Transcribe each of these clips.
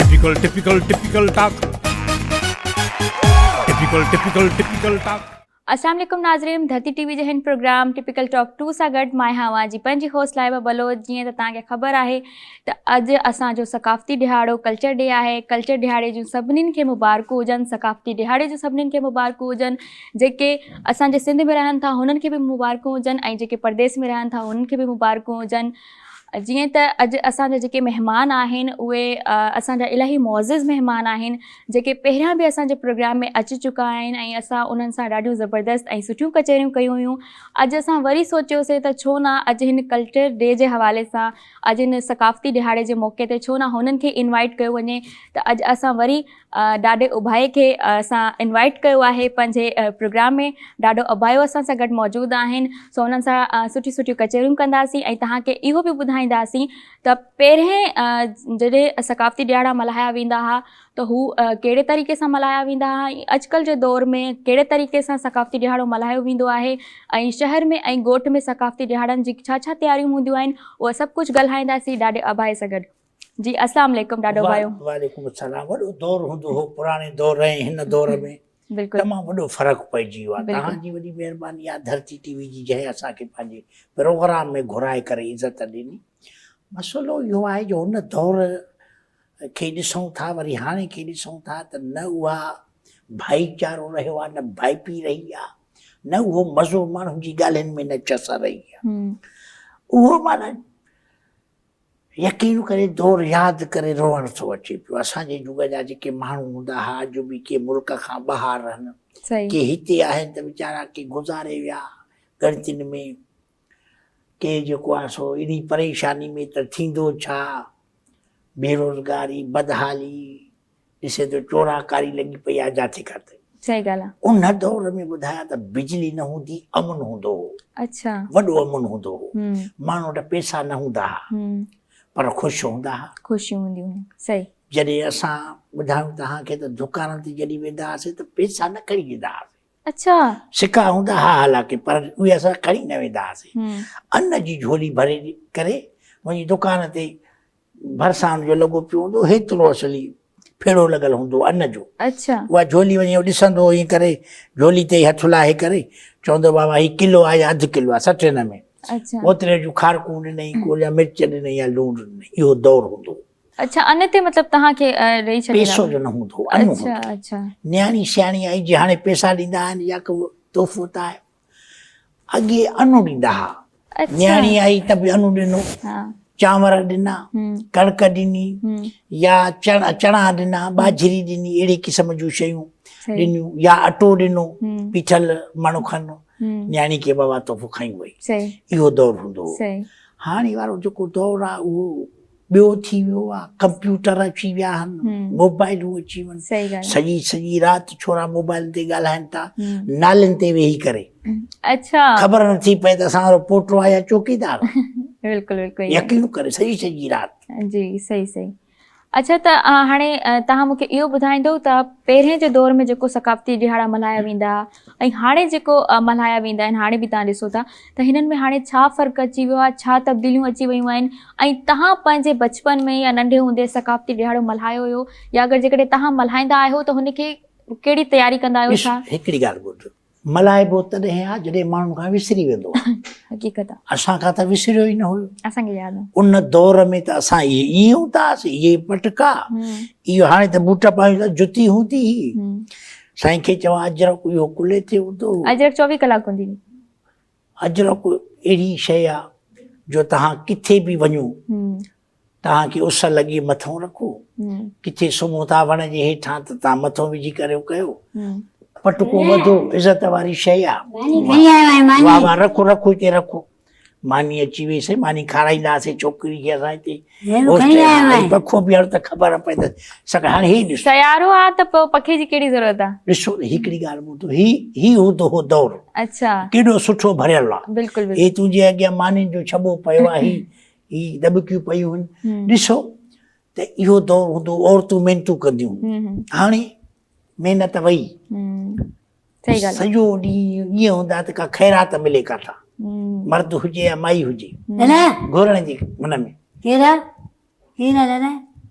Typical talk. Typical talk. अस्सलाम वालेकुम नाज़रीन, धरती टीवी जे हिन प्रोग्राम टिपिकल टॉक 2 सां गॾु मां हवा जी पंहिंजी होस्ट लाइबा बलोच। जीअं त तव्हांखे ख़बर आहे त अॼु असांजो सकाफ़ती दिहाड़ो कल्चर डे आहे। कल्चर दिहाड़े जूं सभिनीनि खे मुबारकूं हुजनि, सकाफ़ती दिहाड़े जूं सभिनीनि खे मुबारकूं हुजनि। जेके असांजे सिंध में रहनि था हुननि खे बि मुबारकूं हुजनि ऐं जेके परदेस में रहनि था उन्हनि खे बि मुबारकूं हुजनि। जीअं त अॼु असांजा जेके महिमान आहिनि उहे असांजा इलाही मुअज़्ज़िज़ महिमान आहिनि, जेके पहिरियां बि असांजे प्रोग्राम में अची चुका आहिनि ऐं असां उन्हनि सां ॾाढियूं ज़बरदस्त ऐं सुठियूं कचहरियूं कयूं हुयूं। अॼु असां वरी सोचियोसीं त छो न अॼु हिन कल्चर डे जे हवाले सां, अॼु हिन सकाफ़ती दिहाड़े जे मौक़े ते छो न हुननि खे इनवाइट कयो वञे। त अॼु असां वरी ॾाढे उभाए खे असां इनवाइट कयो आहे पंहिंजे प्रोग्राम में। ॾाढो अभायो असां सां गॾु मौजूदु आहिनि, सो उन्हनि सां सुठियूं सुठियूं कचहरियूं कंदासीं ऐं तव्हांखे इहो बि ॿुधाईंदासीं त पहिरें जॾहिं सकाफ़ती ॾियारा मल्हाया वेंदा हुआ त हू कहिड़े तरीक़े सां मल्हाया वेंदा हुआ ऐं अॼुकल्ह जे दौर में कहिड़े तरीक़े सां सकाफ़ती ॾियारो मल्हायो वेंदो आहे ऐं शहर में ऐं ॻोठ में सकाफ़ती ॾियारनि जी छा छा तयारियूं हूंदियूं आहिनि, उहा सभु कुझु ॻाल्हाईंदासीं ॾाढे अभाए सां गॾु। जी अस्सलाम वालेकुम। ॾाढो भायो वालेकुम अस्सलाम। वॾो दौर हूंदो हो पुराणे दौर ऐं हिन दौर में बिल्कुलु तमामु वॾो फ़र्क़ु पइजी वियो आहे। तव्हांजी वॾी महिरबानी आहे धरती टीवी जी, जंहिं असांखे पंहिंजे प्रोग्राम में घुराए करे इज़त ॾिनी। मसइलो इहो आहे जो हुन दौर खे ॾिसूं था, वरी हाणे खे ॾिसूं था त न उहा भाईचारो रहियो आहे, न भाईपी रही आहे, न उहो मज़ो माण्हुनि जी ॻाल्हियुनि में न चस रही आहे। उहो माना यकीन करे दौर यादि करे रोअण थो अचे पियो। असांजे युग जा जेके माण्हू हूंदा हुआ अॼु बि के मुल्क खां ॿाहिरि रहनि, के हिते आहिनि त वीचारा के गुज़ारे विया गणतियुनि में, के जेको आहे सो एॾी परेशानी में त थींदो छा, बेरोज़गारी बदहाली ॾिसे थो, चोराकारी लॻी पई आहे जाते काथे। सही ॻाल्हि आहे। उन दौर में ॿुधाया त बिजली न हूंदी, अमन हूंदो हो। अच्छा। वॾो अमन हूंदो हो। माण्हू वटि पैसा न हूंदा हुआ पर ख़ुशि हूंदा हुआ, ख़ुशियूं हूंदियूं हुयूं। सही। जॾहिं असां ॿुधायूं तव्हांखे त दुकान ते जॾहिं वेंदा हुआसीं त पैसा न खणी वेंदा हुआसीं। अच्छा। सिका हूंदा हा हालांकि, पर उहे असां खणी न वेंदा हुआसीं। अन्न जी झोली भरे करे वञी दुकान ते भरिसां जो लॻो पियो हूंदो, हेतिरो असली फेड़ो लॻल हूंदो अन्न जो। अच्छा। उहा झोली वञी ॾिसंदो ईअं करे, झोली ते हथु लाहे करे चवंदो बाबा हीउ किलो आहे या 1/2 किलो आहे, 60 में। अच्छा। ओतिरे जूं खारकूं ॾिनई, को या मिर्च ॾिनई या लूणु ॾिनई। इहो दौर हूंदो। अच्छा, अन ते मतिलबु तव्हांखे ॾेई छॾींदा? पैसो जो न हूंदो, अन्न हूंदो। अच्छा अच्छा। न्याणी सियाणी आई जे हाणे पैसा ॾींदा आहिनि या को तोहफ़ो त आहे, अॻे अनु ॾींदा हुआ। न्याणी आई त बि अनु ॾिनो, चांवर ॾिना, कणिक ॾिनी या चणा ॾिना, बाजरी ॾिनी, अहिड़े क़िस्म जूं शयूं ॾिनियूं, या अटो ॾिनो पीठल मणो खन, न्याणी खे बाबा तोहफ़ो खई वई। इहो दौर हूंदो हो। हाणे वारो जेको दौर आहे उहो ॿियो थी वियो आहे। कंप्यूटर अची विया आहिनि, मोबाइलूं अची वञनि, सॼी राति छोरा मोबाइल ते ॻाल्हाइनि था, नालनि ते वेही करे। अच्छा। ख़बर नथी पए त असां वारो पोटो आहे या चौकीदार। बिल्कुलु बिल्कुलु। यकीन करे सॼी राति। जी सही सही। अच्छा, त हाणे तव्हां मूंखे इहो ॿुधाईंदो त पहिरें जे दौर में जेको सकाफ़ती ॾियारा मल्हाया वेंदा ऐं हाणे जेको मल्हाया वेंदा आहिनि, हाणे बि तव्हां ॾिसो था त हिननि में हाणे छा फ़र्क़ु अची वियो आहे, छा तब्दीलियूं अची वियूं आहिनि ऐं तव्हां पंहिंजे बचपन में या नंढे हूंदे सकाफ़ती ॾियारो मल्हायो हुयो, या अगरि जेकॾहिं तव्हां मल्हाईंदा आहियो त हुनखे कहिड़ी तयारी कंदा आहियो? छा हिकिड़ी ॻाल्हि ॿुध, मल्हाइबो तॾहिं आहे जॾहिं माण्हू खां विसरी वेंदो आहे। हक़ीक़त आहे। असांखां त विसरियो ई न हुयो, असांखे यादि आहे। उन दौर में त असां इहे हूंदा हुआसीं, इहे पटका, इहो हाणे त बूट पायूं था, जुती हूंदी हुई। साईं खे चवां अजरक, इहो कुले ते हूंदो। अजरक 24 कलाक हूंदी। अजरक अहिड़ी शइ आहे जो तव्हां किथे बि वञो, तव्हांखे उस लॻी मथां रखो, किथे सुम्हो था वण जे हेठां त तव्हां मथां विझी करे कयो। पटको वधो इज़त वारी शइ आहे। वाह वाह, रखो रखो हिते रखो। मानी अची वई से, मानी खाराईंदासीं छोकिरी खे असां हिते। पखो बि हाणे त ख़बर पए त सका। हाणे ही ॾिसो सयारो आहे त पोइ पखे जी कहिड़ी ज़रूरत आहे? ॾिसो हिकिड़ी ॻाल्हि ॿुधो, ही हूंदो हो दौर। अच्छा। केॾो सुठो भरियल आहे। बिल्कुलु। हे तुंहिंजे अॻियां मानियुनि जो छॿो पियो आहे, ही दॿकियूं पयूं आहिनि। ॾिसो त इहो दौर हूंदो, औरतूं महिनतूं कंदियूं। हाणे महिनत वई, सॼो ॾींहुं ईअं हूंदा त का ख़ैरात मिले काथां, मर्द हुजे या माई हुजे, घुरण जी हुन में।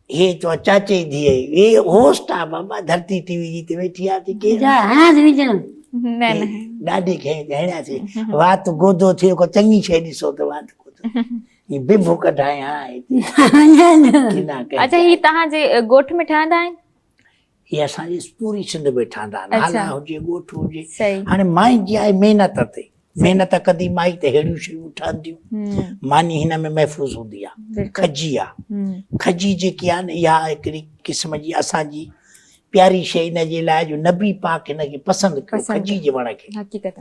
हे तो चाचे जी ये होस्ट आ बाबा धरती टीवी जी ते वेठी आ थी के हाँ विजन न न ॾाढी हेड़ा थी वात गोदो थियो को चङी शइ ॾिसो त वात गोदो ये बिभु कढाए हां किना कहे अच्छा ही तव्हांजे ॻोठ में ठहंदा आहिनि ये असांजी पूरी सिंध में ठहंदा आहिनि अच्छा। हाला हुजे ॻोठ हुजे सही हाणे माई जी आहे महिनत ते महिनत कंदी माई त अहिड़ियूं शयूं ठहंदियूं मानी हिन में महफ़ूज़ हूंदी आहे बिल्कुलु खजी आहे खजी जेकी आहे न इहा हिकिड़ी क़िस्म जी असांजी प्यारी शइ हिन जे लाइ जो नबी पाक हिनखे पसंदि कयो पसंदि खजी जे वण खे हक़ीक़त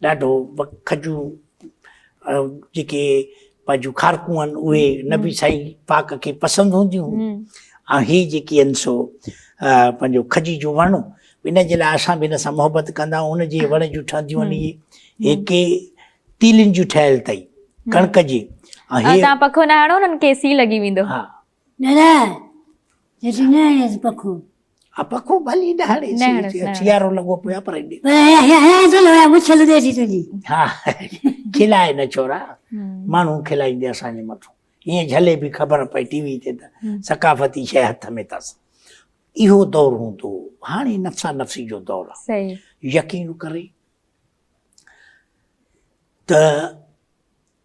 ॾाढो खजूं जेके पंहिंजूं खारकूं आहिनि उहे नबी साईं पाक खे पसंदि हूंदियूं ऐं ही जेकी आहिनि सो पंहिंजो खजी जो वण इन जे लाइ असां बि हिन सां मोहबत कंदा आहियूं उन जे वण जूं ठहंदियूं आहिनि इहे के तीलियुनि जूं ठहियल अथई कणिक जी ऐं हे तव्हां पखो न हणो उन्हनि खे सी लॻी वेंदो हा जैसी न पखो पखो भली न हणे न हणेसि, न सियारो लॻो पियो आहे पर हेॾे चलो मुछल देसी तुझी हा खिलाए न छोरा माण्हू खिलाईंदे असांजे मथां ईअं झले बि ख़बर पई टीवी ते त सकाफ़ती शइ हथ में अथसि इहो दौरु हूंदो हाणे नफ़्सा नफ़्सी जो दौरु आहे सही यकीन करे त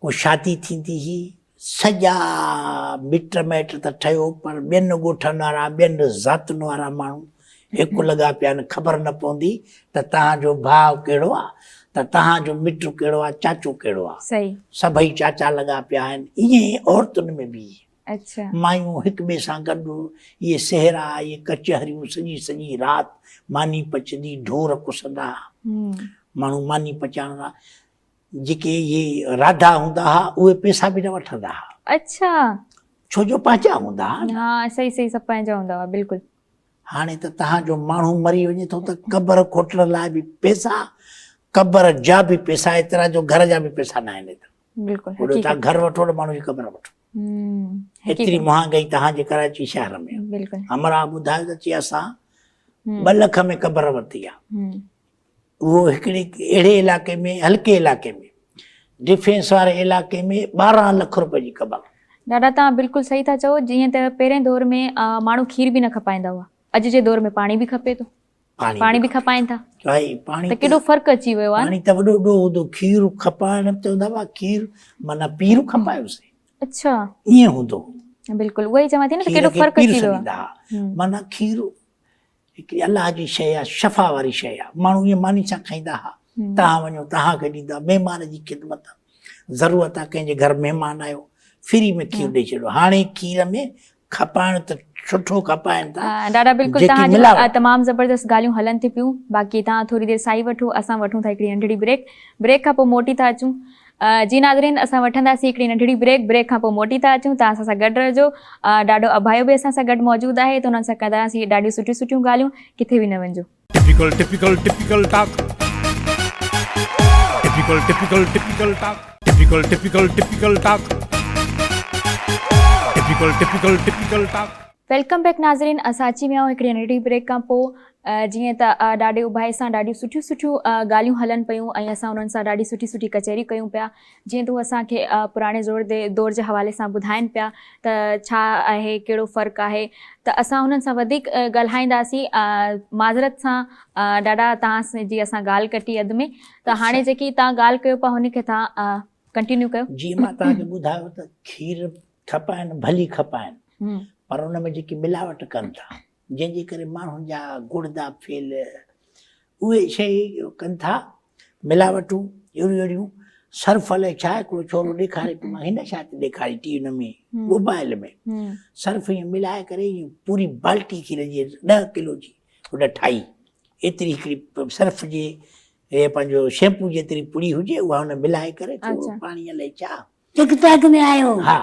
को शादी थींदी हुई सॼा मिट माइट त ठहियो पर ॿियनि ॻोठनि वारा ॿियनि ज़ातुनि वारा माण्हू हिकु लॻा पिया आहिनि ख़बर न पवंदी त तव्हांजो भाउ कहिड़ो आहे त तव्हांजो मिटु कहिड़ो आहे चाचो कहिड़ो आहे सही सभई चाचा लॻा पिया आहिनि ईअं औरतुनि में बि अच्छा मायूं हिक ॿिए सां गॾु इहे सेहरा इहे कचहरियूं सॼी सॼी राति मानी पचंदी ढोर कुसंदा माण्हू मानी पचाइण लाइ जेके इहे राधा हूंदा हुआ उहे पैसा बि न वठंदा हुआ अच्छा छो जो पंहिंजा हूंदा हुआ न हाँ सही सही सभु पंहिंजा हूंदा हुआ बिल्कुलु हाणे त तव्हांजो माण्हू मरी वञे थो त क़बर खोटण लाइ बि पैसा क़बर जा बि पैसा एतिरा जो घर जा बि पैसा न आहिनि बिल्कुलु ओॾो तव्हां घर वठो त माण्हू जी क़बर वठो एतिरी महांगाई तव्हांजे कराची शहर में बिल्कुलु हमरा ॿुधायो त चई असां 2 लख में क़बर वरिती आहे उहो हिकिड़े अहिड़े इलाइक़े में हल्के इलाइक़े में डिफेंस वारे इलाइक़े में 12 लख रुपए जी क़बर ॾाढा तव्हां बिल्कुलु सही था चओ जीअं त पहिरें दौर में माण्हू खीर बि न खपाईंदा हुआ अॼु जे दौर में पाणी बि खपे थो पाणी बि खपाइनि था भाई पाणी त केॾो फ़र्क़ु अची वियो आहे पाणी त वॾो वॾो हूंदो खीर खपाइण चवंदा हुआ खीर माना पीर खपायोसीं अच्छा ईअं हूंदो बिल्कुुलु उहो ई चवां थी न त खीर केॾो खे फ़र्क़ु पीर अची वियो सॾींदा आहे हुआ माना खीर हिकिड़ी अलाह जी शइ आहे शफ़ा वारी शइ आहे माण्हू ईअं मानी सां खाईंदा हुआ तव्हां वञो तव्हांखे ॾींदा महिमान जी ख़िदमत ज़रूरत आहे कंहिंजे घर महिमान आयो फ्री में खीर ॾेई छॾियो हाणे खीर में खपाइण त सुठो खपाइनि था ॾाढा बिल्कुलु जेकी तव्हां मिलावट तमामु ज़बरदस्त ॻाल्हियूं हलनि थियूं पियूं बाक़ी तव्हां थोरी देरि साई वठो असां वठूं था हिकिड़ी नंढड़ी ब्रेक खां पोइ मोटी था अचूं जी नाज़रीन असां वठंदासीं हिकिड़ी नंढड़ी ब्रेक खां पोइ मोटी था अचूं तव्हां असां सां गॾु रहिजो ॾाढो अभायो बि असां सां गॾु मौजूदु आहे त हुननि सां कंदासीं ॾाढियूं सुठियूं सुठियूं ॻाल्हियूं किथे बि न वञिजो typical talk typical talk welcome back नाज़रीन असां अची विया आहियूं हिकिड़ी नंढड़ी ब्रेक खां पोइ जीअं त ॾाढे उभाए सां ॾाढियूं सुठियूं ॻाल्हियूं हलनि पियूं ऐं असां उन्हनि सां ॾाढी सुठी कचहरी कयूं पिया जीअं त उहे असांखे पुराणे दौर जे हवाले सां ॿुधाइनि पिया त छा आहे कहिड़ो फ़र्क़ु आहे त असां हुननि सां वधीक ॻाल्हाईंदासीं माज़रत सां ॾाढा तव्हां जी असां ॻाल्हि कटी अधु में त हाणे जेकी तव्हां ॻाल्हि कयो पिया हुनखे तव्हां कंटिन्यू कयो जीअं मां तव्हांखे ॿुधायो त खीर खपाइनि भली खपाइनि पर हुन में जेकी मिलावट कनि था जंहिंजे करे माण्हुनि जा गुर्दा फेल उहे शइ कनि था मिलावटूं अहिड़ियूं सर्फ अलाए छा हिकिड़ो छोरो ॾेखारे पियो मां हिन छा ते ॾेखारी टी हुन में मोबाइल में सर्फ ईअं मिलाए करे ईअं पूरी बाल्टी खीर जी 10 किलो जी हुन ठाही एतिरी हिकिड़ी सर्फ जे पंहिंजो शैम्पू जेतिरी पुड़ी हुजे उहा हुन मिलाए करे थोरो पाणी अलाए छा टिकटॉक में आयो हा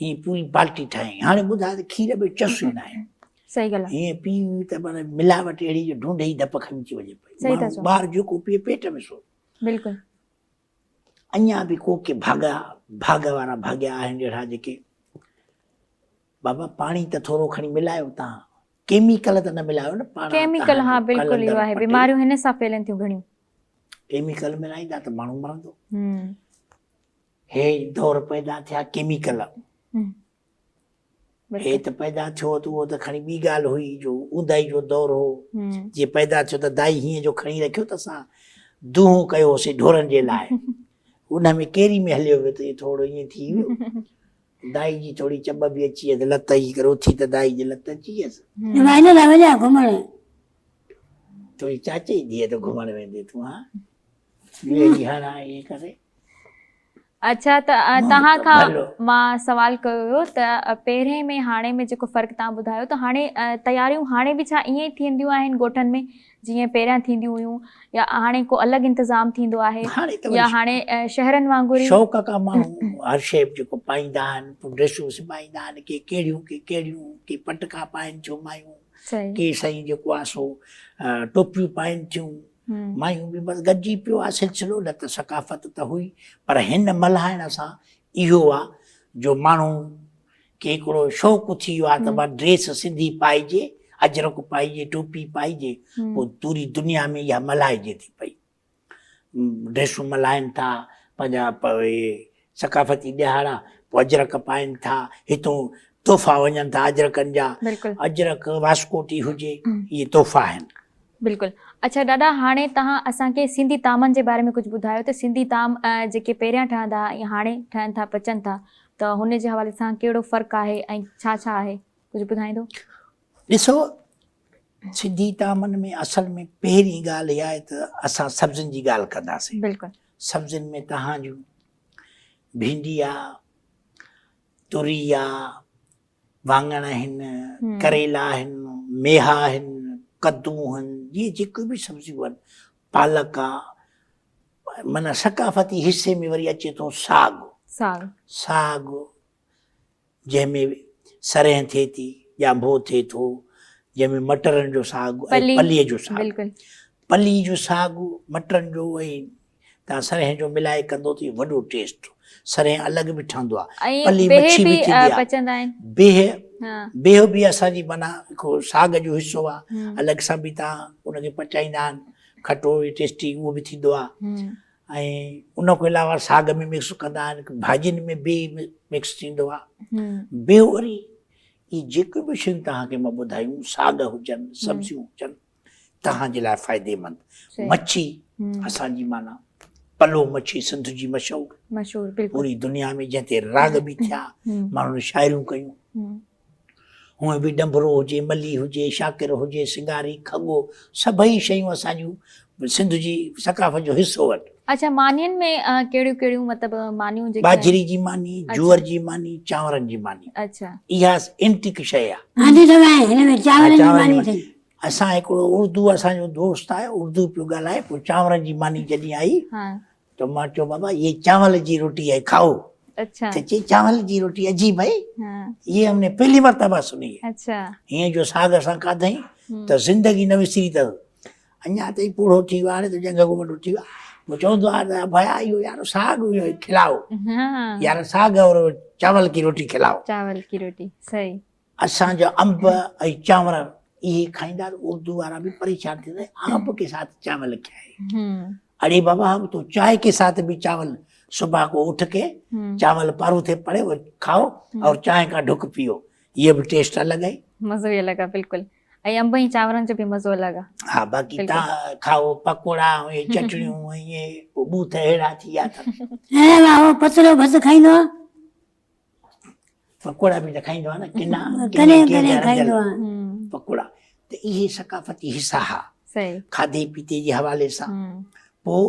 हीअं पूरी बाल्टी ठाही हाणे ॿुधाए त खीर में चस न आहे सही ॻाल्हि आहे हीअं पी त माना मिलावट अहिड़ी जो ढूंढे ई धप खमिजी वञे सही था पई चओ। ॿार जेको पीए पेट में सो बिल्कुलु अञा बि को के भाग वारा भाॻिया आहिनि अहिड़ा जेके बाबा पाणी त थोरो खणी मिलायो तव्हां केमिकल त न मिलायो न पाण केमिकल हा बिल्कुलु इहो आहे बीमारियूं हिन सां फैलनि थियूं घणियूं केमिकल मिलाईंदा त माण्हू मरंदो हे दौर पैदा थिया केमिकल हे त पैदा थियो त उहो त खणी ॿी ॻाल्हि हुई जो ऊंदाई जो दौरु हो जीअं पैदा थियो त दाई हीअं जो खणी रखियो त असां दूंहों कयोसीं ढोरनि जे लाइ उन में केरी में हलियो वियो त इहो थोरो ईअं थी वियो दाई जी थोरी चॿ बि अची वियसि लत ई करे उथी त दाई जी लत अची वियसि मां इन लाइ वञा घुमण तुंहिंजी चाचे जी धीअ त घुमण वेंदी तूं हा वेही हाणे ईअं करे अच्छा त तव्हां खां मां सवाल कयो हुयो त पहिरें में हाणे में जेको फ़र्क़ु तव्हां ॿुधायो त हाणे तयारियूं हाणे बि छा ईअं ई थींदियूं आहिनि ॻोठनि में जीअं पहिरियां थींदियूं हुयूं या हाणे को अलॻि इंतज़ाम थींदो आहे या हाणे शहरनि वांगुरु शौक़ खां माण्हू हर शइ जेको पाईंदा आहिनि पोइ ड्रेसूं सिबाईंदा आहिनि के कहिड़ियूं के पटका पाइनि थियूं मायूं के साईं जेको आहे सो टोपियूं पाइनि थियूं मायूं बि बसि गॾिजी पियो आहे सिलसिलो न त सकाफ़त त हुई पर हिन मल्हाइण सां इहो आहे जो माण्हू खे हिकिड़ो शौक़ु थी वियो आहे त मां ड्रेस सिंधी पाइजे अजरक पाइजे टोपी पाइजे पोइ पूरी दुनिया में इहा मल्हाइजे थी पई ड्रेसूं मल्हाइनि था पंहिंजा सकाफ़ती ॾियारा पोइ अजरक पाइनि था हितां तोहफ़ा वञनि था अजरकनि जा अजरक वास्कोटी हुजे इहे तोहफ़ा आहिनि बिल्कुलु अच्छा ॾाढा हाणे तव्हां असांखे सिंधी तामनि जे बारे में कुझु ॿुधायो त सिंधी ताम जेके पहिरियां ठहंदा या हाणे ठहनि था पचनि था त हुन जे हवाले सां कहिड़ो फ़र्क़ु आहे ऐं छा छा आहे कुझु ॿुधाईंदो ॾिसो सिंधी तामनि में असल में पहिरीं ॻाल्हि इहा आहे त असां सब्जियुनि जी ॻाल्हि कंदासीं बिल्कुलु सब्जियुनि में तव्हां जूं भिंडी आहे तुरी आहे वाङण आहिनि करेला आहिनि मेहा आहिनि कद्दू आहिनि इहे जेके बि सब्जियूं आहिनि पालक आहे माना सकाफ़ती हिसे में वरी अचे थो साग जंहिंमें सरेह थिए थी ॼांबो थिए थो जंहिंमें मटरनि जो साग पलीअ जो साग पली जो साग मटरनि जो ऐं तव्हां सरेह जो मिलाए कंदो त वॾो टेस्ट सरेह अलॻि बि ठहंदो आहे पली मच्छी बि थींदी आहे बेह बि असांजी माना हिकिड़ो साग जो हिसो आहे अलॻि सां बि तव्हां उनखे पचाईंदा आहिनि खटो टेस्टी उहो बि थींदो आहे ऐं उन खां अलावा साग में मिक्स कंदा आहिनि भाॼियुनि में बेह मिक्स थींदो आहे बेह वरी इहे जेके बि शयूं तव्हांखे मां ॿुधायूं साग हुजनि सब्जियूं हुजनि तव्हांजे लाइ फ़ाइदेमंद मच्छी असांजी माना पलो मच्छी सिंध जी मशहूरु पूरी दुनिया में जंहिं ते राग बि थिया माण्हुनि शाइरियूं कयूं हूअं बि डंभरो हुजे मली हुजे शाकिर हुजे सिंगारी खगो सभई शयूं असांजूं सिंध जी सकाफ़त जो हिसो आहिनि अच्छा मानियुनि में कहिड़ियूं कहिड़ियूं मतिलबु मानियूं जेके बाजरी जी मानी जूअर जी मानी चांवरनि जी मानी अच्छा इहा एंटिक शइ आहे असां हिकिड़ो उर्दू असांजो दोस्त आहे उर्दू पियो ॻाल्हाए पोइ चांवरनि जी मानी जॾहिं आई तो मां चयो बाबा ये चावल जी रोटी है खाओ अच्छा तो चावल जी रोटी अजीब है ये हमने पहली मरतबा सुनी है अच्छा हीअं जो साग असां खाधई त ज़िंदगी न विसरी अथव अञा ताईं पूरो थी वियो हाणे त जंग वॾो थी वियो पोइ चवंदो आहे भया इहो यार साग खिलाओ यार साग और चावल की रोटी खिलाओ चावल की रोटी सही असांजा अंब ऐं चांवर ये खाईंदा उर्दू वाला भी परेशान थे आम के साथ चावल क्या है अरे बाबा हम तो चाय के साथ भी चावल सुबह को उठ के चावल पारू थे पड़े वो खाओ और चाय का ढुक पियो ये भी टेस्ट अलग है मज़ो ही अलग है बिल्कुल ऐं अंब ऐं चांवरनि जो बि मज़ो अलॻि आहे हा बाक़ी तव्हां खाओ पकोड़ा ऐं चटणियूं ऐं बूथ अहिड़ा थी विया अथव पतलो भस खाईंदो आहे पकोड़ा बि त खाईंदो आहे न किना पकोड़ा त इहे सकाफ़ती हिसा हा खाधे पीते जे हवाले सां पोइ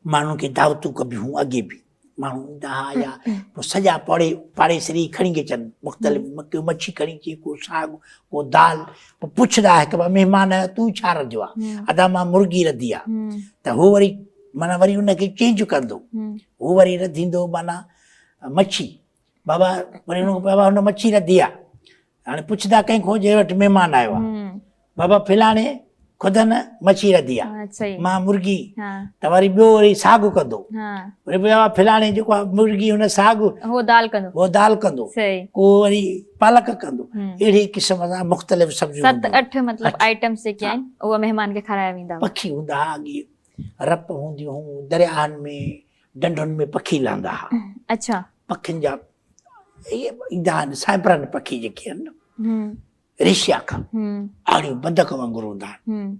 माण्हुनि खे दावतूं कबियूं अॻे बि माण्हू ईंदा हुआ या पोइ सॼा पाड़ेसरी खणी अचनि मुख़्तलिफ़ मच्छी खणी अचे को साग को दाल पोइ पुछंदा हिकु ॿ महिमान तूं छा रधियो आहे अदा मां मुर्गी रधी आहे त हू वरी माना वरी उनखे चेंज कंदो हू वरी रधींदो माना मच्छी बाबा वरी बाबा हुन मच्छी रधी आहे हाणे पुछंदा कंहिंखो जे वटि महिमान आयो आहे बाबा फिलाणे खुदन मच्छी रधी आहे मां मुर्गी त वरी ॿियो वरी साग कंदो वरी बाबा फिलाणे जेको आहे मुर्गी हुन साग हो दाल कंदो को वरी पालक कंदो अहिड़े क़िस्म सां मुख़्तलिफ़ सब्जियूं 7-8 मतिलबु आइटम्स जेके आहिनि उहे महिमान खे खाराया वेंदा पखी हूंदा हुआ अॻे रप हूंदियूं हुयूं दरियाहनि में डंडुनि में पखी लहंदा हुआ अच्छा पखियुनि जा इहे ईंदा आहिनि साइबरन पखी जेके आहिनि न, हम्म रेशिया खां आड़ियूं बदक वांगुरु हूंदा आहिनि,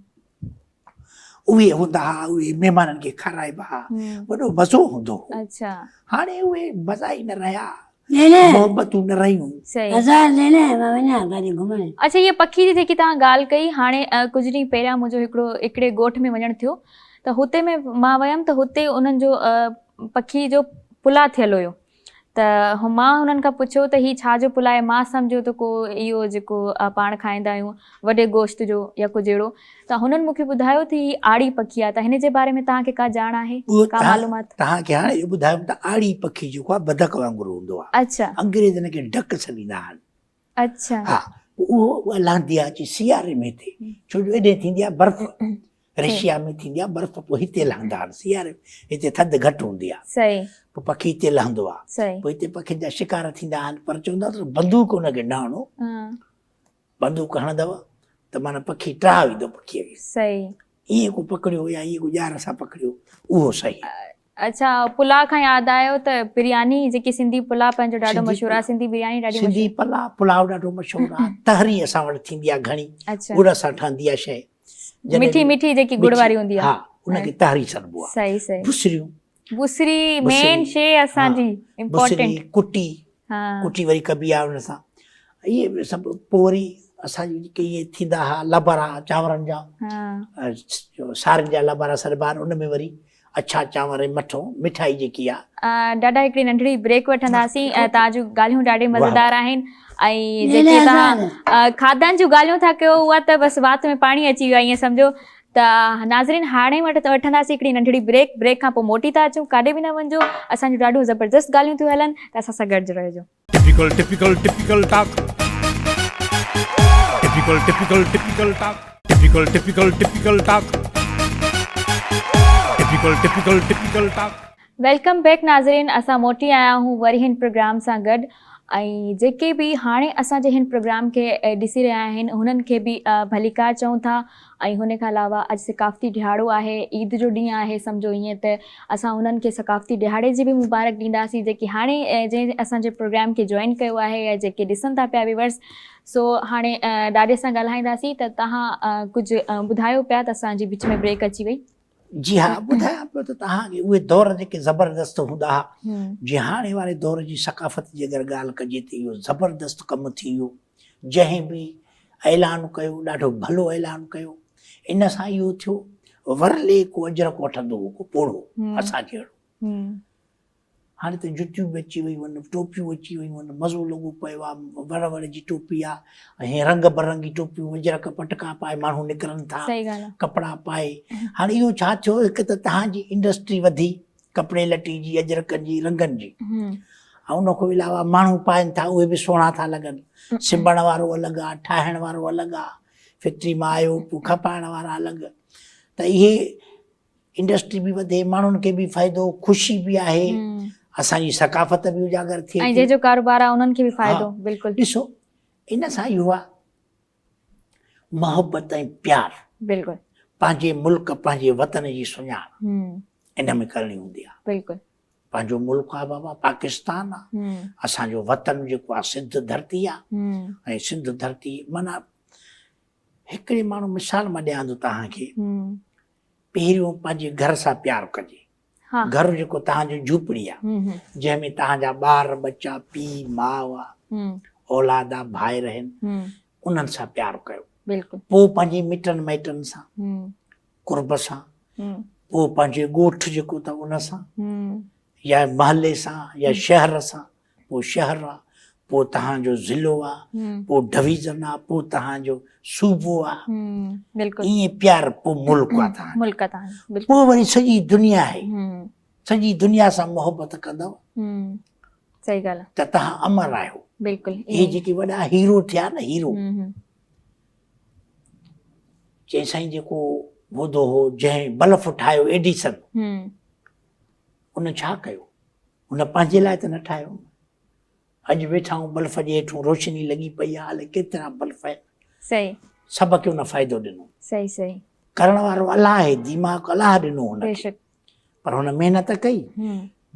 उहे हूंदा हुआ, उहे महिमाननि खे खाराइबा हुआ, वॾो मज़ो हूंदो हो। अच्छा हाणे उहे मज़ा ई न रहिया, लेने मोहबतूं न रहियूं। सही। बाज़ार लेने मां वञा गाॾी घुमण। अच्छा ये पखी जी जेकी तव्हां ॻाल्हि कई, हाणे कुझु ॾींहं पहिरियां मुंहिंजो हिकिड़े ॻोठ में वञणु थियो, त हुते में मां वयमि त हुते उन्हनि जो पखी जो पुला थियल हुयो, त मां हुननि खां पुछियो त हीअ छा जो पुला आहे। मां सम्झो त को इहो जेको पाण खाईंदा आहियूं वॾे गोश्त जो या कुझु अहिड़ो, त हुननि मूंखे ॿुधायो त हीअ आड़ी पखी आहे, त हिन जे बारे में तव्हांखे का ॼाण आहे, का मालूमात? तव्हांखे हाणे इहो ॿुधायो त आड़ी पखी जेको आहे बदक वांगुरु हूंदो आहे, अच्छा अंग्रेज़ हिनखे डक छॾींदा आहिनि। अच्छा हा, उहो लहंदी आहे अची सियारे में हिते, छो जो हेॾे थींदी आहे बर्फ़, रशिया में थींदी आहे बर्फ़, पोइ हिते लहंदा आहिनि सियारे में, हिते थधि घटि हूंदी आहे, सही पोइ पखी हिते लहंदो आहे, सही। पोइ हिते पखियुनि जा शिकार थींदा आहिनि। पर चवंदा त बंदूक हुनखे न हणो, बंदूक हणंदव त माना पखी टिरा वेंदो पखीअ खे, सही। ईअं को पकड़ियो या ईअं को ॼार सां पकड़ियो, उहो सही। अच्छा, पुलाव खां यादि आयो त बिरयानी जेकी सिंधी पुलाव पंहिंजो ॾाढो सिंधी मशहूरु आहे, सिंधी बिरयानी ॾाढी सिंधी मशहूरु पुलाव ॾाढो मशहूरु आहे। तहरी असां वटि थींदी आहे घणी, अच्छा गुड़ सां ठहंदी आहे शइ, जॾहिं मिठी बि मिठी जेकी गुड़ वारी हूंदी आहे, हा, उनखे तहरी चइबो आहे। सही सही। बुसरियूं, बुसरी मेन शइ असांजी बुसरी, इम्पोर्टेंट। कुटी, हा कुटी वरी कबी आहे हुन सां, इहे सभु। पोइ वरी असांजी जेके इहे थींदा हुआ लबरा चांवरनि जा, सारनि जा लबरा सरबार, उन में वरी अछा चांवर, मठो, मिठाई जेकी आहे। ॾाढा हिकिड़ी नंढड़ी ब्रेक वठंदासीं, तव्हां जूं ॻाल्हियूं ॾाढी मज़ेदार आहिनि, ऐं न, जेके न, तव्हां खाधनि जूं ॻाल्हियूं था कयो, उहा त बसि वात में पाणी अची वियो आहे ईअं सम्झो। त नाज़रीन हाणे वठंदासीं हिकिड़ी नंढड़ी ब्रेक खां पोइ मोटी था अचूं, काॾे बि न वञिजो, असांजूं ॾाढियूं ज़बरदस्त ॻाल्हियूं थियूं हलनि, त असां सां गॾिजी रहिजो। Typical talk. Typical talk. Typical talk. Typical talk. Welcome back नाज़रीन, असां मोटी आया आहियूं वरी हिन प्रोग्राम सां गॾु, ऐं जेके बि हाणे असांजे हिन प्रोग्राम खे ॾिसी रहिया आहिनि उन्हनि खे बि भलीकार चऊं था। ऐं हुन खां अलावा अॼु सकाफ़ती दिहाड़ो आहे, ईद जो ॾींहुं आहे सम्झो, ईअं त असां उन्हनि खे सकाफ़ती दिहाड़े जी बि मुबारक ॾींदासीं, जेके हाणे जंहिं असांजे प्रोग्राम खे जॉइन कयो आहे या जेके ॾिसनि था पिया व्यूअर्स। सो हाणे ॾाढे सां ॻाल्हाईंदासीं, त तव्हां कुझु ॿुधायो पिया, त असांजी विच में ब्रेक अची वई। जी हा, ॿुधायां पियो त तव्हांखे उहे दौर जेके ज़बरदस्त हूंदा हुआ, जीअं हाणे वारे दौर जी सकाफ़त जी अगरि ॻाल्हि कजे त इहो ज़बरदस्त कमु थी वियो। जंहिं बि ऐलान कयो ॾाढो भलो ऐलान कयो, इन सां इहो थियो वरले को अजरक वठंदो हो को पोड़ो असां जहिड़ो। हाणे त जुतियूं बि अची वियूं आहिनि, टोपियूं अची वियूं आहिनि, मज़ो लॻो पियो आहे, वड़ वड़ जी टोपी आहे, ऐं रंग बरंगी टोपियूं, अजरक पटका पाए माण्हू निकिरनि था, कपिड़ा पाए। हाणे इहो छा थियो, हिकु त तव्हांजी इंडस्ट्री वधी कपिड़े लटे जी, अजरकनि जी, रंगनि जी, ऐं उन खां अलावा माण्हू पाइनि था, उहे बि सुहिणा था लॻनि। सिबण वारो अलॻि आहे, ठाहिण वारो अलॻि आहे, फैक्ट्री मां आयो पोइ खपाइण वारा अलॻि। त इहे इंडस्ट्री बि वधे, माण्हुनि खे बि फ़ाइदो, ख़ुशी बि आहे, असांजी सकाफ़त बि उजागर थिए, ऐं जंहिंजो कारोबार आहे उन्हनि खे बि फ़ाइदो। बिल्कुलु ॾिसो, इन सां इहो आहे मोहबत ऐं प्यारु, बिल्कुलु पंहिंजे मुल्क पंहिंजे वतन जी सुञाण इन में करणी हूंदी आहे। बिल्कुलु पंहिंजो मुल्क आहे बाबा, पाकिस्तान आहे, असांजो वतन जेको आहे सिंध धरती आहे, ऐं सिंध धरती माना हिकिड़े माण्हू मिसाल मां ॾियां थो तव्हांखे, पहिरियों पंहिंजे घर सां प्यारु कजे। घर जेको तव्हांजो झूपड़ी आहे, जंहिंमें तव्हांजा ॿार बच्चा, पीउ माउ आहे, औलाद आहे, भाइर आहिनि, उन्हनि सां प्यारु कयो। बिल्कुलु। पोइ पंहिंजे मिटनि माइटनि सां, कुर्ब सां, पोइ पंहिंजे ॻोठ जेको अथव उन सां, या महले सां, या शहर सां, पोइ शहर आहे, पोइ तव्हांजो ज़िलो आहे, पोइ डिवीज़न आहे, पोइ तव्हांजो सूबो आहे। बिल्कुलु ईअं प्यारु, पोइ मुल्क आहे तव्हांजो, मुल्क तव्हांजो, पोइ वरी सॼी दुनिया आहे, सॼी दुनिया सां मोहबत कंदव, सही ॻाल्हि आहे, त तव्हां अमर आहियो। बिल्कुलु। इहे जेके वॾा हीरो थिया न, हीरो चई साईं जेको ॿुधो हो, जंहिं बल्ब ठाहियो एडिसन, उन छा कयो, उन पंहिंजे लाइ त न ठाहियो। अॼु वेठा आहियूं बल्ब जे हेठूं रोशनी लॻी पई आहे, हले केतिरा बल्ब आहिनि, सही, सभु खे उन फ़ाइदो ॾिनो। सही सही। करण वारो अलाह आहे, दिमाग़ अलाह ॾिनो हुनखे, बेशक। पर हुन महिनत कई,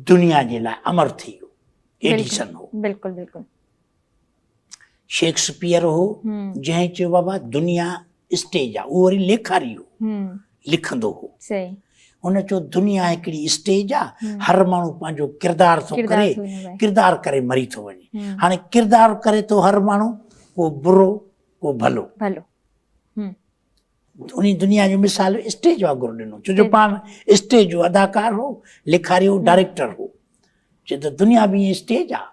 दुनिया जे लाइ अमर थी वियो। एडिसन हो, बिल्कुलु बिल्कुलु शेक्सपियर हो, जंहिं चयो बाबा दुनिया स्टेज आहे, उहो वरी लेखारी हो, लिखंदो हो। सही हुन चयो दुनिया हिकिड़ी स्टेज आहे, हर माण्हू पंहिंजो किरदार थो करे, किरदार करे मरी थो वञे। हाणे किरदार करे थो हर माण्हू, को बुरो को भलो भलो। उन दुनिया जो मिसाल स्टेज वांगुरु ॾिनो, छो जो पाण स्टेज जो अदाकार हो, लिखारी हो, डायरेक्टर हो। चए त दुनिया बि ईअं स्टेज आहे,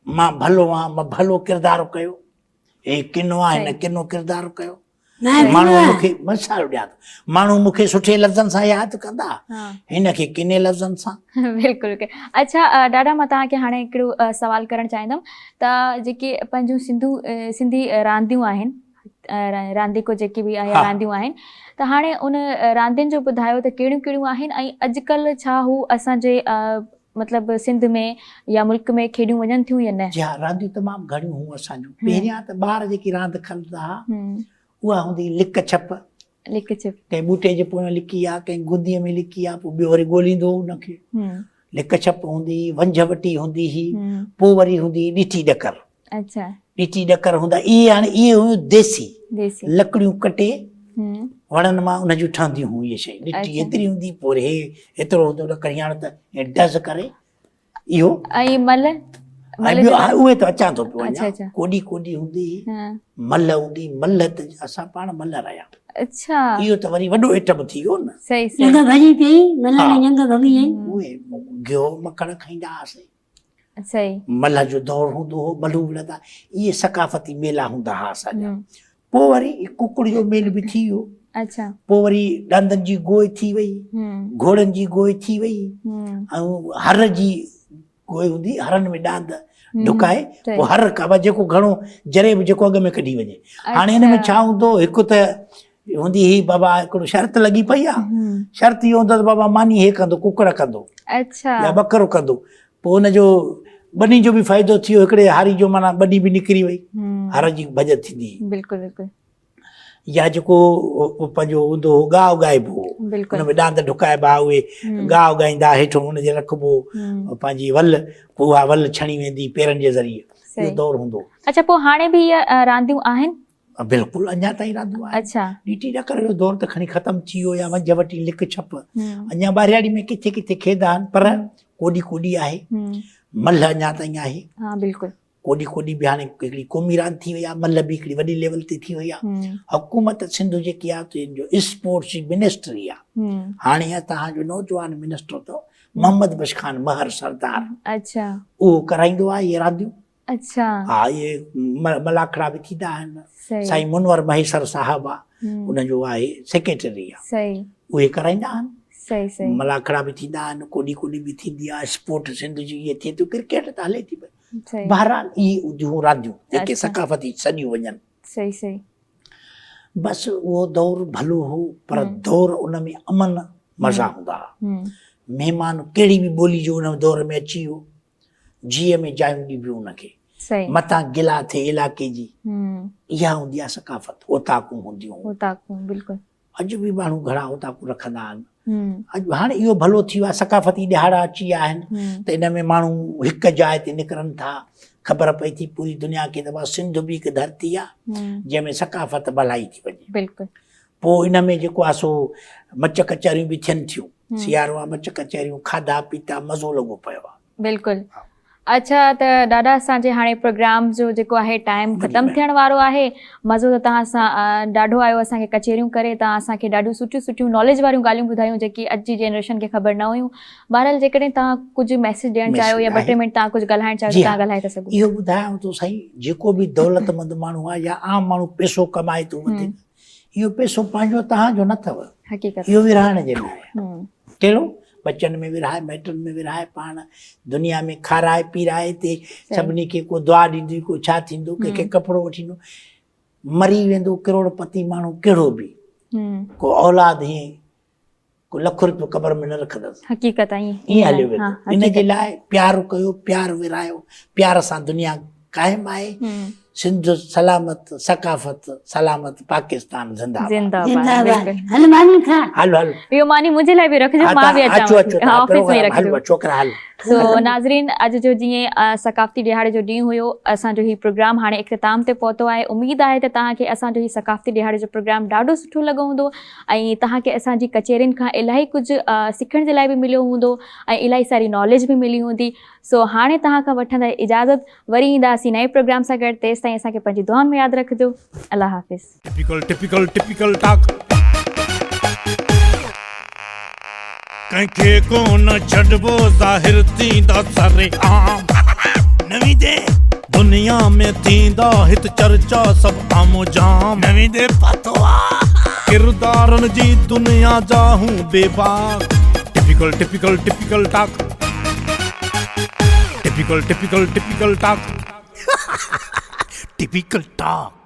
मां भलो आहियां, मां भलो किरदार कयो, हे किनो आहे, हिन किनो किरदार कयो। माण्हू मूंखे मिसाल ॾियां थो, माण्हू मूंखे सुठे लफ़्ज़नि सां यादि कंदा, हिनखे किने लफ़्ज़नि सां। बिल्कुलु। अच्छा ॾाढा, मां तव्हांखे हाणे हिकिड़ो सवाल करणु चाहींदमि त जेके पंहिंजूं सिंधी रांदियूं आहिनि, रांदीको जेके बि रांदियूं आहिनि, त हाणे उन रांदियुनि जो ॿुधायो त कहिड़ियूं कहिड़ियूं आहिनि, ऐं अॼुकल्ह छा हू असांजे मतिलबु सिंध में या मुल्क में खेॾियूं वञनि थियूं या न? जी हा, रांदियूं तमामु घणियूं हुयूं असांजूं। पहिरियां त ॿार जेकी रांदि खेॾंदा हुआ, उहा हूंदी लिक छप, लिक छप, कंहिं ॿूटे जे पोयां लिकी आहे, कंहिं गुदीअ में लिकी आहे, पोइ ॿियो वरी ॻोल्हींदो हुनखे। लिक छप हूंदी, वंझवटी हूंदी हुई, पोइ वरी हूंदी ॾिठी ॾकर। अच्छा, ॾिठी ॾकर हूंदा, इहे हाणे इहे हुयूं देसी, लकड़ियूं कटे वणनि मां उन जूं ठहंदियूं हुयूं इहे शयूं। ॾिठी एतिरी हूंदी, पोइ हे एतिरो हूंदो ॾकर, हाणे त डज़ करे इहो। ऐं मल उहे त अचां थो पियो अञा, कोडी कोडी हूंदी, मल हूंदी, मल त असां पाण मल रहिया। अच्छा, इहो त वरी वॾो आइटम थी वियो न। सही जंग भॼी पई, मल में जंग भॻी आई। उहे गियो मखण खाईंदा हुआसीं। सही, मल जो दौर हूंदो हो, मलू मिलंदा, इहे सकाफ़ती मेला हूंदा हुआ असांजा। पोइ वरी कुकड़ जो मेल बि थी वियो। अच्छा, पोइ वरी ॾंदनि जी गोई थी वई, घोड़नि जी गोई थी वई, ऐं हर जी गोई हूंदी, हरनि में ॾांद ढुकाए, पोइ हर कबा जेको घणो जरे बि जेको अॻ में कढी वञे। हाणे हिन में छा हूंदो, हिकु त हूंदी ही बाबा हिकिड़ो शर्त लॻी पई आहे, शर्त इहो हूंदो त बाबा मानी हे कंदो, कुकड़ कंदो या ॿकरो कंदो। पोइ हुनजो ॿनी जो बि फ़ाइदो थी वियो, हिकिड़े हारी जो माना ॿनी बि निकिरी वई, हर जी बजत थींदी। बिल्कुलु बिल्कुलु। या जेको पंहिंजो हूंदो हो, गाहु ॻाइबो हो, हुन में ॾांद ढुकाइबा, उहे गाहु ॻाईंदा, हेठि हुनजे रखिबो पंहिंजी वल, पोइ उहा वल छणी वेंदी पेरनि जे ज़रिए, इहो दौर हूंदो। अच्छा, पोइ हाणे बि इहे रांदियूं आहिनि? बिल्कुलु, अञा ताईं रांदियूं आहिनि। अच्छा, ॾिठी ॾकर जो दौर त खणी ख़तमु थी वियो, या वंझवटी लिक छप अञा ॿारियाड़ी में किथे किथे खेॾंदा आहिनि, पर कोॾी कोॾी आहे, मल अञा ताईं आहे। हा बिल्कुलु। कोॾी कोॾी बि हाणे हिकिड़ी क़ौमी रांदि थी वई आहे, मल बि हिकिड़ी वॾी लेवल ते थी वई आहे। हुकूमत सिंध जेकी आहे, स्पोर्ट्स जी मिनिस्ट्री आहे। हाणे तव्हांजो नौजवान मिनिस्टर अथव मोहम्मद बश खान महर सरदार। अच्छा, उहो कराईंदो आहे इहे रांदियूं। अच्छा, हा, इहे मलाखड़ा बि थींदा आहिनि। साईं मुनवर महेसर साहिबु आहे, उनजो आहे सेक्रेटरी आहे। सही, उहे कराईंदा आहिनि। सही सही, मलाखड़ा बि थींदा आहिनि, कोॾी कोॾी बि थींदी आहे। स्पोर्ट सिंध जी इहे थिए थी, क्रिकेट त हले थी पई। बहरहाल इहे जूं रांदियूं जेके सकाफ़ती सॾियूं वञनि। सही सही, बसि उहो दौर भलो हो, पर दौर उन में अमन मज़ा हूंदा हुआ। महिमान कहिड़ी बि ॿोली जो उन दौर में अची वियो, जीअ में जायूं ॾिबियूं उनखे। मथां गिला थिए इलाइक़े जी, इहा हूंदी आहे सकाफ़त, ओताकूं हूंदियूं। ओताकूं, बिल्कुलु। अॼु बि माण्हू घणा ओताकूं रखंदा आहिनि। अॼु हाणे इहो भलो थी वियो आहे, सकाफ़ती ॾिहाड़ा अची विया आहिनि, त इन में माण्हू हिकु जाइ ते निकिरनि था। ख़बर पई थी पूरी दुनिया खे त सिंध बि हिकु धरती आहे जंहिंमें सकाफ़त भलाई थी वञे। बिल्कुलु। पोइ इन में जेको आहे सो मच कचरियूं बि थियनि थियूं, सियारो आहे, मच कचरियूं, खाधा पीता, मज़ो लॻो पियो आहे। बिल्कुलु। अच्छा, त ॾाढा असांजे हाणे प्रोग्राम जो जेको आहे टाइम ख़तमु थियण वारो आहे। मज़ो त तव्हां सां ॾाढो आयो, असांखे कचेरियूं करे तव्हां असांखे ॾाढियूं सुठियूं सुठियूं नॉलेज वारियूं ॻाल्हियूं ॿुधायूं जेकी अॼु जी जनरेशन खे ख़बर न हुयूं। बहरहाल, जेकॾहिं तव्हां कुझु मैसेज ॾियणु चाहियो या 2-3 मिंट तव्हां कुझु ॻाल्हाइणु चाहियो त तव्हां ॻाल्हाए था सघो। इहो ॿुधायांव थो साईं, जेको बि दौलतमंद माण्हू आहे या आम माण्हू पैसो कमाए थो वधीक, इहो पैसो पंहिंजो तव्हांजो न अथव, हक़ीक़त इहो विरहाइण जे लाइ आहे। कहिड़ो? बचन में विरहाए, माइटनि में विरहाए, पाण दुनिया में खाराए पीराए ते सभिनी खे को दुआ ॾींदी, को छा थींदो, कंहिंखे कपिड़ो वठींदो। मरी वेंदो करोड़पति माण्हू कहिड़ो बि, को औलाद हीअं को लख रुपयो क़बर में न रखंदसि। हक़ीक़त ईअं हलियो वेंदो। इन जे लाइ प्यार कयो, प्यार विरहायो, प्यार सां दुनिया क़ाइमु आहे। सिंध सलामत, सकाफ़त सलामत, पाकिस्तान ज़िंदाबाद। ज़िंदाबाद जिंदाबाद बिल्कुलु हल मानी खा हलो हलो इहो मानी मुंहिंजे लाइ बि रखिजो हा, मां बि तव्हां अचो अचो अचां ऑफिस में प्रोग्राम हलो रखिजो छोकिरा हलो। सो नाज़रीन अॼु जो जीअं सकाफ़ती ॾिहाड़े जो ॾींहुं हुयो असांजो हीउ प्रोग्राम हाणे इख़्तिताम ते पहुतो आहे उमेदु आहे त तव्हांखे असांजो हीउ सकाफ़ती ॾिहाड़े जो प्रोग्राम ॾाढो सुठो लॻो हूंदो ऐं तव्हांखे असांजी कचेरियुनि खां इलाही कुझु सिखण जे लाइ बि मिलियो हूंदो ऐं इलाही सारी नॉलेज बि मिली हूंदी सो हाणे तव्हां खां वठंदा इजाज़त वरी ईंदासीं नए प्रोग्राम सां गॾु तेसि ताईं असांखे पंहिंजी दुआउनि में यादि रखिजो अल्लाह हाफ़िज़ टिपिकल टाक कंहिंखे कोन छॾबो ज़ाहिर थींदा सरे आम नवी दे दुनिया में थींदा हित चर्चा सभु आमो जाम नवी दे पतो किरदारनि जी दुनिया जा हूं बेबाक टिपिकल टाक टिपिकल टाक टिपिकल टाक